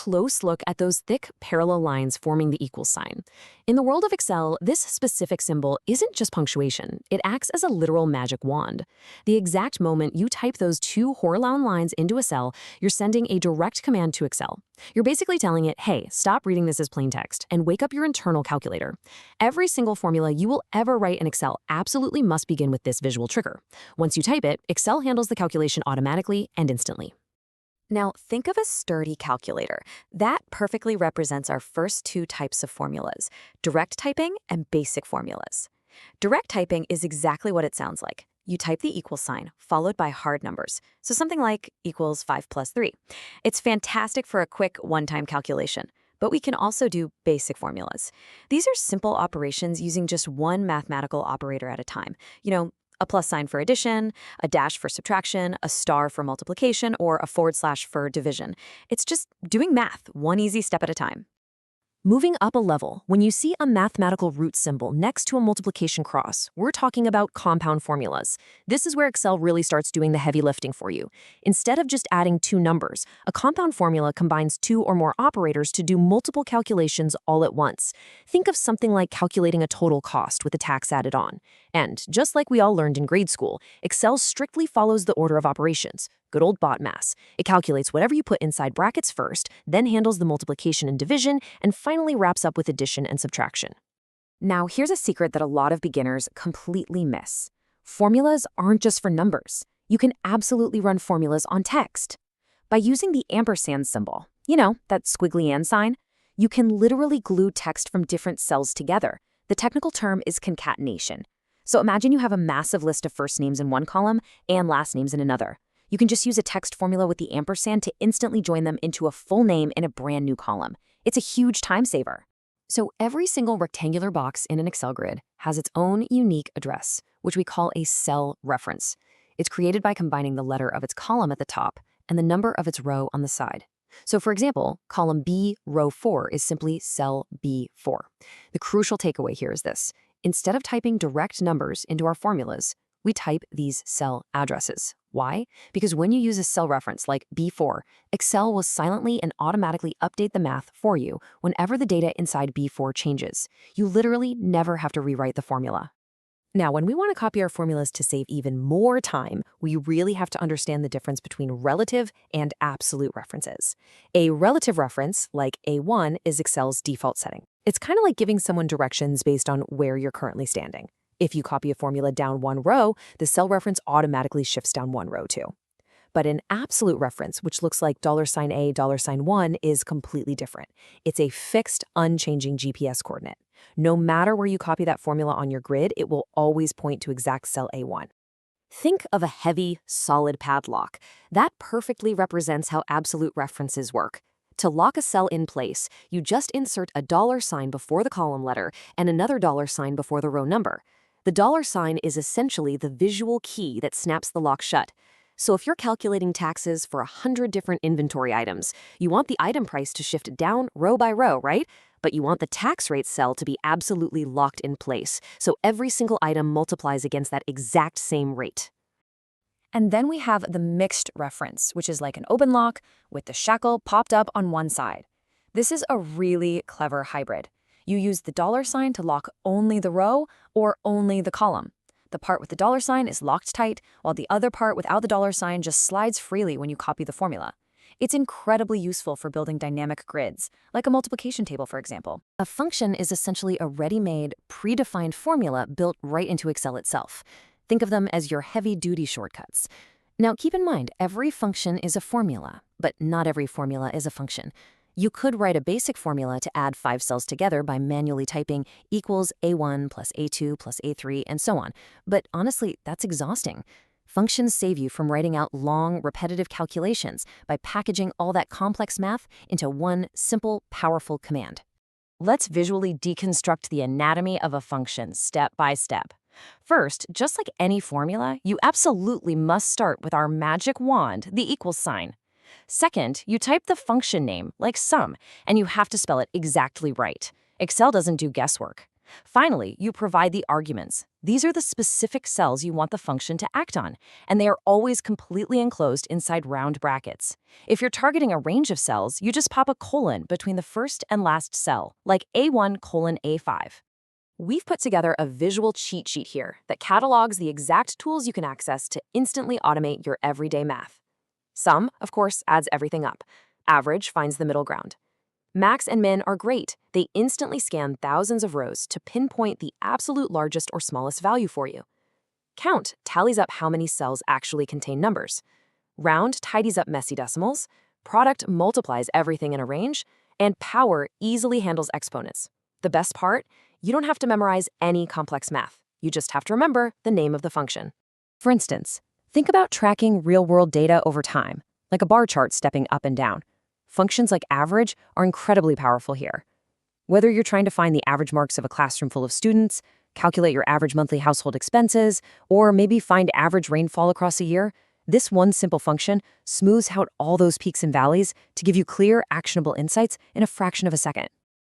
Close look at those thick parallel lines forming the equal sign. In the world of Excel, this specific symbol isn't just punctuation. It acts as a literal magic wand. The exact moment you type those two horizontal lines into a cell, you're sending a direct command to Excel. You're basically telling it, hey, stop reading this as plain text and wake up your internal calculator. Every single formula you will ever write in Excel absolutely must begin with this visual trigger. Once you type it, Excel handles the calculation automatically and instantly. Now, think of a sturdy calculator. That perfectly represents our first two types of formulas, direct typing and basic formulas. Direct typing is exactly what it sounds like. You type the equal sign, followed by hard numbers, so something like equals 5 plus 3. It's fantastic for a quick one-time calculation, but we can also do basic formulas. These are simple operations using just one mathematical operator at a time. A plus sign for addition, a dash for subtraction, a star for multiplication, or a / for division. It's just doing math, one easy step at a time. Moving up a level, when you see a mathematical root symbol next to a multiplication cross, we're talking about compound formulas. This is where Excel really starts doing the heavy lifting for you. Instead of just adding two numbers, a compound formula combines two or more operators to do multiple calculations all at once. Think of something like calculating a total cost with a tax added on. And just like we all learned in grade school, Excel strictly follows the order of operations. Good old BODMAS. It calculates whatever you put inside brackets first, then handles the multiplication and division, and finally wraps up with addition and subtraction. Now, here's a secret that a lot of beginners completely miss. Formulas aren't just for numbers. You can absolutely run formulas on text. By using the ampersand symbol, that squiggly and sign, you can literally glue text from different cells together. The technical term is concatenation. So imagine you have a massive list of first names in one column and last names in another. You can just use a text formula with the ampersand to instantly join them into a full name in a brand new column. It's a huge time saver. So every single rectangular box in an Excel grid has its own unique address, which we call a cell reference. It's created by combining the letter of its column at the top and the number of its row on the side. So for example, column B, row 4 is simply cell B4. The crucial takeaway here is this. Instead of typing direct numbers into our formulas, we type these cell addresses. Why? Because when you use a cell reference like B4, Excel will silently and automatically update the math for you whenever the data inside B4 changes. You literally never have to rewrite the formula. Now, when we want to copy our formulas to save even more time, we really have to understand the difference between relative and absolute references. A relative reference, like A1, is Excel's default setting. It's kind of like giving someone directions based on where you're currently standing. If you copy a formula down one row, the cell reference automatically shifts down one row too. But an absolute reference, which looks like $A, $1, is completely different. It's a fixed, unchanging GPS coordinate. No matter where you copy that formula on your grid, it will always point to exact cell A1. Think of a heavy, solid padlock. That perfectly represents how absolute references work. To lock a cell in place, you just insert a $sign before the column letter and another $sign before the row number. The $sign is essentially the visual key that snaps the lock shut. So if you're calculating taxes for 100 different inventory items, you want the item price to shift down row by row, right? But you want the tax rate cell to be absolutely locked in place, so every single item multiplies against that exact same rate. And then we have the mixed reference, which is like an open lock with the shackle popped up on one side. This is a really clever hybrid. You use the $sign to lock only the row or only the column. The part with the $sign is locked tight, while the other part without the $sign just slides freely when you copy the formula. It's incredibly useful for building dynamic grids, like a multiplication table, for example. A function is essentially a ready-made, predefined formula built right into Excel itself. Think of them as your heavy-duty shortcuts. Now, keep in mind, every function is a formula, but not every formula is a function. You could write a basic formula to add 5 cells together by manually typing equals A1 plus A2 plus A3 and so on. But honestly, that's exhausting. Functions save you from writing out long, repetitive calculations by packaging all that complex math into one simple, powerful command. Let's visually deconstruct the anatomy of a function step by step. First, just like any formula, you absolutely must start with our magic wand, the equals sign. Second, you type the function name, like sum, and you have to spell it exactly right. Excel doesn't do guesswork. Finally, you provide the arguments. These are the specific cells you want the function to act on, and they are always completely enclosed inside round brackets. If you're targeting a range of cells, you just pop a colon between the first and last cell, like A1 colon A5. We've put together a visual cheat sheet here that catalogs the exact tools you can access to instantly automate your everyday math. Sum, of course, adds everything up. Average finds the middle ground. Max and min are great. They instantly scan thousands of rows to pinpoint the absolute largest or smallest value for you. Count tallies up how many cells actually contain numbers. Round tidies up messy decimals. Product multiplies everything in a range. And power easily handles exponents. The best part? You don't have to memorize any complex math. You just have to remember the name of the function. For instance, think about tracking real-world data over time, like a bar chart stepping up and down. Functions like average are incredibly powerful here. Whether you're trying to find the average marks of a classroom full of students, calculate your average monthly household expenses, or maybe find average rainfall across a year, this one simple function smooths out all those peaks and valleys to give you clear, actionable insights in a fraction of a second.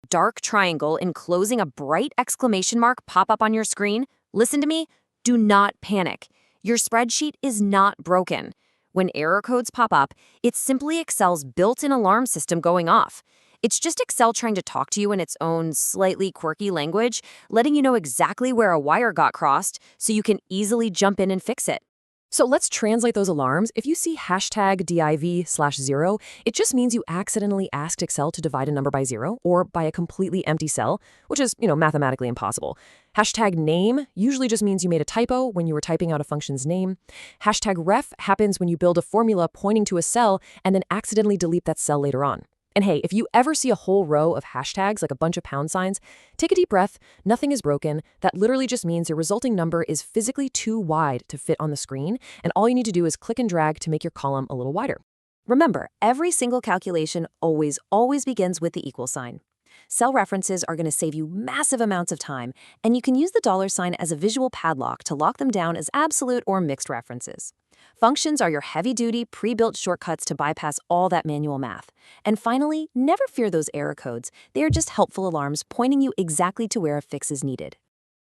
Dark triangle enclosing a bright exclamation mark pop up on your screen? Listen to me, do not panic. Your spreadsheet is not broken. When error codes pop up, it's simply Excel's built-in alarm system going off. It's just Excel trying to talk to you in its own slightly quirky language, letting you know exactly where a wire got crossed so you can easily jump in and fix it. So let's translate those alarms. If you see hashtag div/0, it just means you accidentally asked Excel to divide a number by 0 or by a completely empty cell, which is, mathematically impossible. Hashtag name usually just means you made a typo when you were typing out a function's name. Hashtag ref happens when you build a formula pointing to a cell and then accidentally delete that cell later on. And hey, if you ever see a whole row of hashtags, like a bunch of pound signs, take a deep breath. Nothing is broken. That literally just means your resulting number is physically too wide to fit on the screen, and all you need to do is click and drag to make your column a little wider. Remember, every single calculation always begins with the equal sign. Cell references are going to save you massive amounts of time, and you can use the $ as a visual padlock to lock them down as absolute or mixed references. Functions are your heavy-duty, pre-built shortcuts to bypass all that manual math. And finally, never fear those error codes. They are just helpful alarms pointing you exactly to where a fix is needed.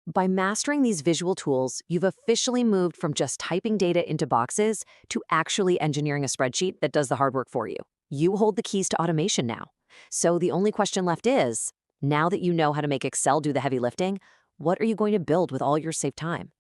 By mastering these visual tools, you've officially moved from just typing data into boxes to actually engineering a spreadsheet that does the hard work for you. You hold the keys to automation now. So the only question left is, now that you know how to make Excel do the heavy lifting, what are you going to build with all your saved time?